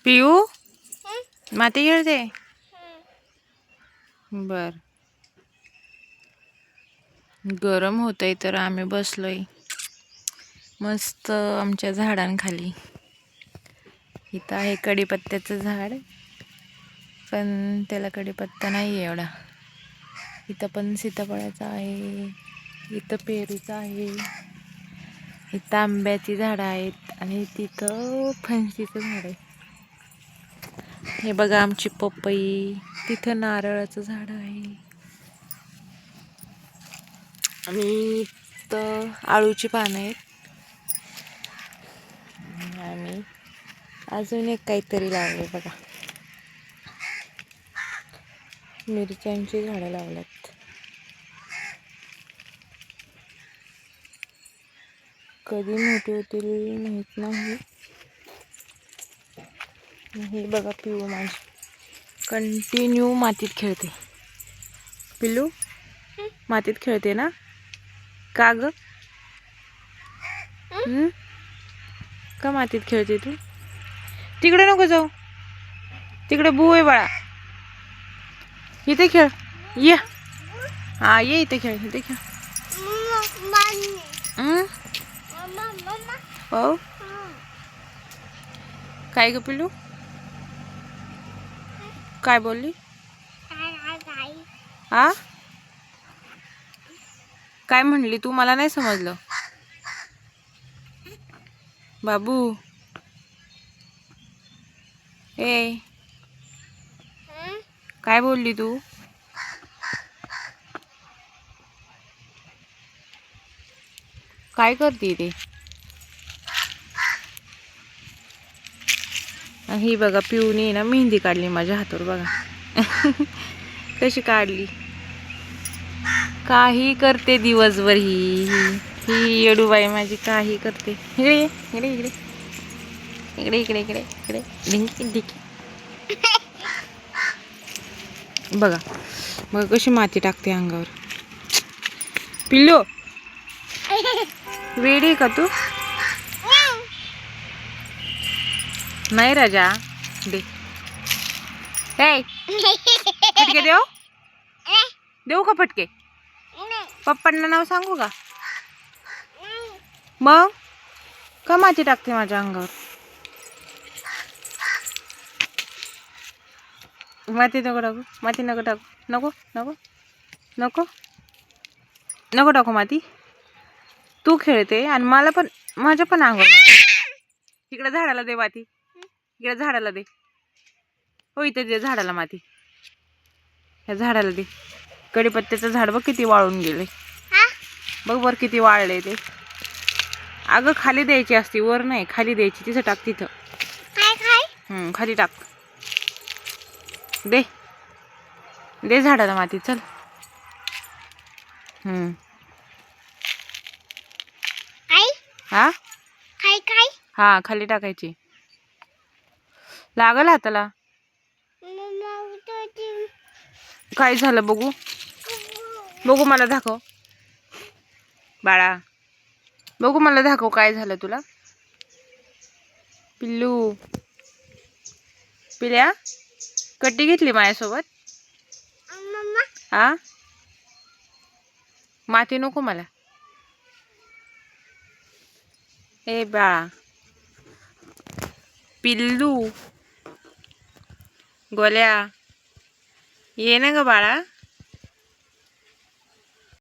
पिऊ माती खेळते. बर. गरम होतंय तर आम्ही बसलोय मस्त आमच्या झाडांखाली. इथं आहे कडीपत्त्याचं झाड, पण त्याला कडीपत्ता नाही आहे एवढा. इथं पण सीताफळाचं आहे, इथं पेरूचं आहे, इथं आंब्याची झाडं आहेत आणि तिथं फणसीचं झाड आहे. हे बघा आमची पपई, तिथं नारळाचं झाड आहे आणि इथं आळूची पानं आहेत. आणि अजून एक काहीतरी लावले बघा, मिरच्यांची झाडं लावल्यात. कधी मोठी होतील माहीत नाही. हे बघा पिऊ माझी कंटिन्यू मातीत खेळते. पिल्लू मातीत खेळते ना, का ग? का मातीत खेळते तू? तिकडे नको जाऊ, तिकडे बू आहे बाळा. इथे खेळ, ये. हा ये इथे खेळ, इथे खेळ. हो काय ग पिल्लू, काय बोलली? हा काय म्हणली तू? मला नाही समजलं बाबू. ए काय बोलली तू? काय करते ते? ही बघा पिऊने ना मेहंदी काढली माझ्या हातावर बघा. कशी काढली. काही करते दिवसभर ही ही येडूबाई माझी, काही करते. इकडे इकडे इकडे इकडे इकडे इकडे इकडे ढिंकी ढिंकी. बघा बघा कशी माती टाकते अंगावर. पिल्लू वेडी का तू? नाही राजा दे. फटके देऊ, देऊ का फटके? पप्पांना नाव सांगू का? मग का माती टाकते माझ्या अंगावर? माती नको टाकू, माती नको टाकू, नको नको नको नको टाकू माती. तू खेळते आणि मला पण, माझ्या पण अंगावर. इकडे झाडाला दे माती, इकडे झाडाला दे. हो इथे दे झाडाला माती, ह्या झाडाला दे. कडीपत्त्याचं झाड बघ किती वाळून गेले, बघ वर किती वाळले ते. अगं खाली द्यायची असती, वर नाही खाली द्यायची. तिथं टाक, तिथं खाली टाक. दे दे झाडाला माती चल. हा हा खाली टाकायची. लागल हाताला. काय झालं बघू, बघू मला दाखव बाळा, बघू मला दाखव काय झालं तुला. पिल्लू पिल्या कट्टी घेतली माझ्यासोबत. हा माती नको मला. ए बाळा पिल्लू गोल्या ये ना ग बाळा.